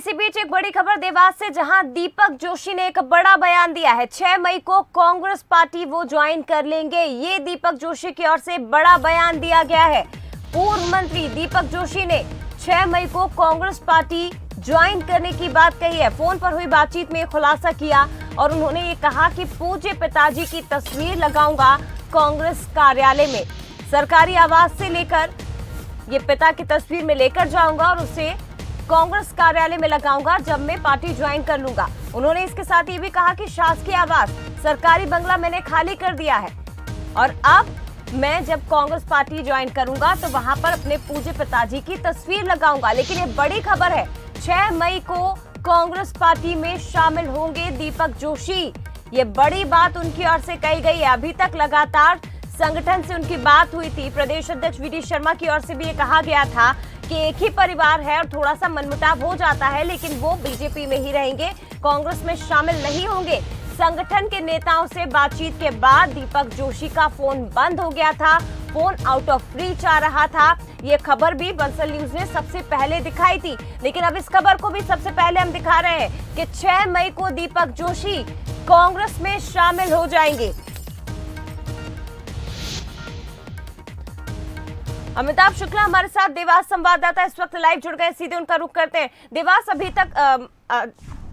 इसी बीच एक बड़ी खबर देवास से, जहां दीपक जोशी ने एक बड़ा बयान दिया है। 6 मई को कांग्रेस पार्टी वो ज्वाइन कर लेंगे। ये दीपक जोशी की ओर से बड़ा बयान दिया गया है। पूर्व मंत्री दीपक जोशी ने 6 मई को कांग्रेस पार्टी ज्वाइन करने की बात कही है। फोन पर हुई बातचीत में खुलासा किया और उन्होंने ये कहा कि पूज्य पिताजी की तस्वीर लगाऊंगा कांग्रेस कार्यालय में। सरकारी आवास से लेकर ये पिता की तस्वीर में लेकर जाऊंगा और उसे कांग्रेस कार्यालय में लगाऊंगा जब मैं पार्टी ज्वाइन कर लूंगा। उन्होंने इसके साथ ये भी कहा कि शासकीय आवास, सरकारी बंगला मैंने खाली कर दिया है और अब मैं जब कांग्रेस पार्टी ज्वाइन करूंगा तो वहां पर अपने पूज्य पिताजी की तस्वीर लगाऊंगा। लेकिन ये बड़ी खबर है, 6 मई को कांग्रेस पार्टी में शामिल होंगे दीपक जोशी। ये बड़ी बात उनकी ओर से कही गई है। अभी तक लगातार संगठन से उनकी बात हुई थी। प्रदेश अध्यक्ष वी डी शर्मा की ओर से भी ये कहा गया था कि एक ही परिवार है और थोड़ा सा मनमुटाव हो जाता है, लेकिन वो बीजेपी में ही रहेंगे, कांग्रेस में शामिल नहीं होंगे। संगठन के नेताओं से बातचीत के बाद दीपक जोशी का फोन बंद हो गया था, फोन आउट ऑफ रीच आ रहा था। ये खबर भी बंसल न्यूज ने सबसे पहले दिखाई थी, लेकिन अब इस खबर को भी सबसे पहले हम दिखा रहे हैं कि 6 मई को दीपक जोशी कांग्रेस में शामिल हो जाएंगे। अमिताभ शुक्ला हमारे साथ देवास संवाददाता इस वक्त लाइव जुड़ गए, सीधे उनका रुख करते हैं। देवास, अभी तक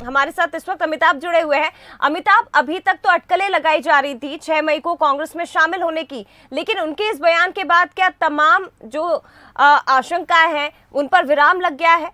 हमारे साथ इस वक्त अमिताभ जुड़े हुए हैं। अमिताभ, अभी तक तो अटकलें लगाई जा रही थी 6 मई को कांग्रेस में शामिल होने की, लेकिन उनके इस बयान के बाद क्या तमाम जो आशंकाएं हैं उन पर विराम लग गया है?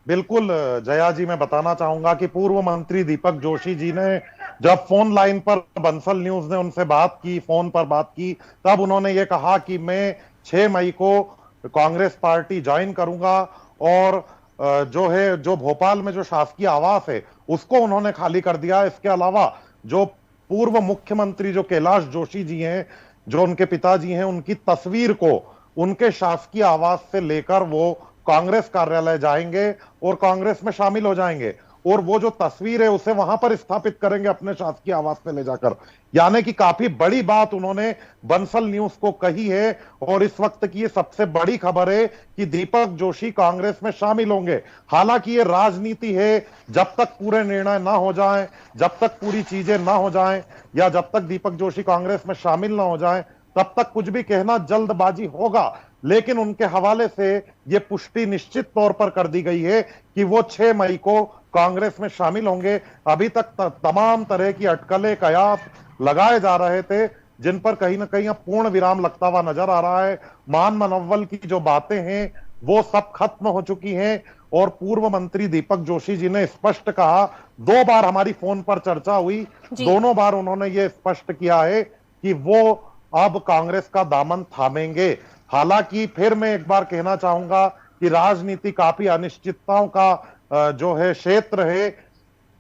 बिल्कुल जया जी, मैं बताना चाहूंगा कि पूर्व मंत्री दीपक जोशी जी ने जब फोन लाइन पर बंसल न्यूज ने उनसे बात की, फोन पर बात की, तब उन्होंने ये कहा कि मैं 6 मई को कांग्रेस पार्टी ज्वाइन करूंगा और जो भोपाल में जो शासकीय आवास है उसको उन्होंने खाली कर दिया। इसके अलावा जो पूर्व मुख्यमंत्री जो कैलाश जोशी जी हैं, जो उनके पिताजी हैं, उनकी तस्वीर को उनके शासकीय आवास से लेकर वो कांग्रेस कार्यालय जाएंगे और कांग्रेस में शामिल हो जाएंगे और वो जो तस्वीर है उसे वहां पर स्थापित करेंगे अपने शासकीय आवास पे ले जाकर। यानी कि काफी बड़ी बात उन्होंने बंसल न्यूज को कही है और इस वक्त की ये सबसे बड़ी खबर है कि दीपक जोशी कांग्रेस में शामिल होंगे। हालांकि ये राजनीति है, जब तक पूरे निर्णय ना हो जाएं, जब तक पूरी चीजें ना हो जाएं या जब तक दीपक जोशी कांग्रेस में शामिल ना हो जाएं, तब तक कुछ भी कहना जल्दबाजी होगा। लेकिन उनके हवाले से यह पुष्टि निश्चित तौर पर कर दी गई है कि वो 6 मई को कांग्रेस में शामिल होंगे। अभी तक तमाम तरह की अटकलें, कयास लगाए जा रहे थे, जिन पर कहीं ना कहीं अब पूर्ण विराम लगता हुआ नजर आ रहा है। मान मनोबल की जो बातें हैं वो सब खत्म हो चुकी हैं और पूर्व मंत्री दीपक जोशी जी ने स्पष्ट कहा, 2 बार हमारी फोन पर चर्चा हुई, दोनों बार उन्होंने ये स्पष्ट किया है कि वो अब कांग्रेस का दामन थामेंगे। हालांकि फिर मैं एक बार कहना चाहूंगा कि राजनीति काफी अनिश्चितताओं का जो है क्षेत्र है।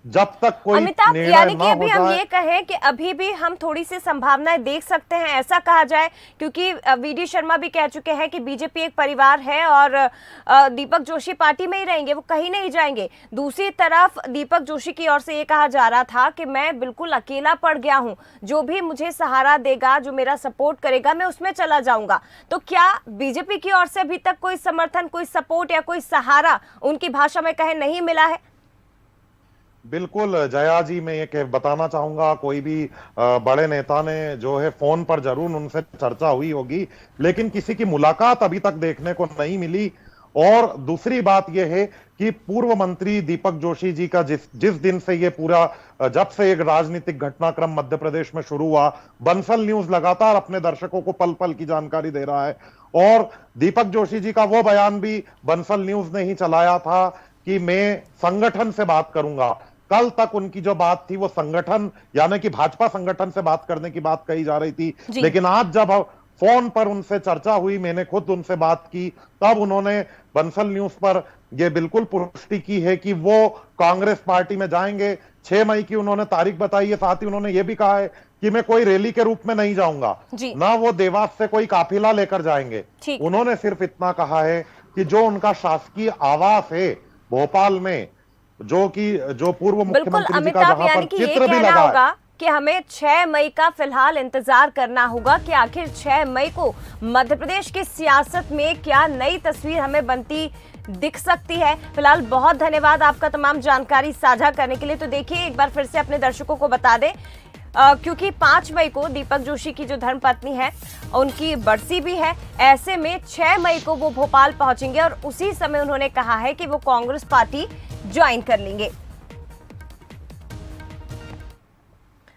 जब तक कोई अमिताभ, निर्णय यानी कि ना अभी हो हम जाए, ये कहें कि अभी भी हम थोड़ी सी संभावनाएं देख सकते हैं, ऐसा कहा जाए, क्योंकि वी डी शर्मा भी कह चुके हैं कि बीजेपी एक परिवार है और दीपक जोशी पार्टी में ही रहेंगे, वो कहीं नहीं जाएंगे। दूसरी तरफ दीपक जोशी की ओर से ये कहा जा रहा था कि मैं बिल्कुल अकेला पड़ गया हूं, जो भी मुझे सहारा देगा, जो मेरा सपोर्ट करेगा, मैं उसमें चला जाऊंगा। तो क्या बीजेपी की ओर से अभी तक कोई समर्थन, कोई सपोर्ट या कोई सहारा उनकी भाषा में कहे नहीं मिला है? बिल्कुल जया जी, मैं ये बताना चाहूंगा, कोई भी बड़े नेता ने जो है फोन पर जरूर उनसे चर्चा हुई होगी, लेकिन किसी की मुलाकात अभी तक देखने को नहीं मिली। और दूसरी बात यह है कि पूर्व मंत्री दीपक जोशी जी का जिस दिन से ये पूरा, जब से एक राजनीतिक घटनाक्रम मध्य प्रदेश में शुरू हुआ, बंसल न्यूज लगातार अपने दर्शकों को पल पल की जानकारी दे रहा है और दीपक जोशी जी का वो बयान भी बंसल न्यूज ने ही चलाया था कि मैं संगठन से बात करूंगा। कल तक उनकी जो बात थी वो संगठन यानी कि भाजपा संगठन से बात करने की बात कही जा रही थी, लेकिन आज जब फोन पर उनसे चर्चा हुई, मैंने खुद उनसे बात की, तब उन्होंने बंसल न्यूज पर यह बिल्कुल पुष्टि की है कि वो कांग्रेस पार्टी में जाएंगे। 6 मई की उन्होंने तारीख बताई है। साथ ही उन्होंने ये भी कहा है कि मैं कोई रैली के रूप में नहीं जाऊंगा, ना वो देवास से कोई काफिला लेकर जाएंगे। उन्होंने सिर्फ इतना कहा है कि जो उनका शासकीय आवास है भोपाल में, जो पूर्व मुख्यमंत्री जी का जहां पर चित्र भी लगा है, कि हमें 6 मई का फिलहाल इंतजार करना होगा कि आखिर 6 मई को मध्य प्रदेश की सियासत में क्या नई तस्वीर हमें बनती दिख सकती है। फिलहाल बहुत धन्यवाद आपका तमाम जानकारी साझा करने के लिए। तो देखिए, एक बार फिर से अपने दर्शकों को बता दें, क्योंकि 5 मई को दीपक जोशी की जो धर्मपत्नी है उनकी बरसी भी है। ऐसे में 6 मई को वो भोपाल पहुंचेंगे और उसी समय उन्होंने कहा है कि वो कांग्रेस पार्टी ज्वाइन कर लेंगे।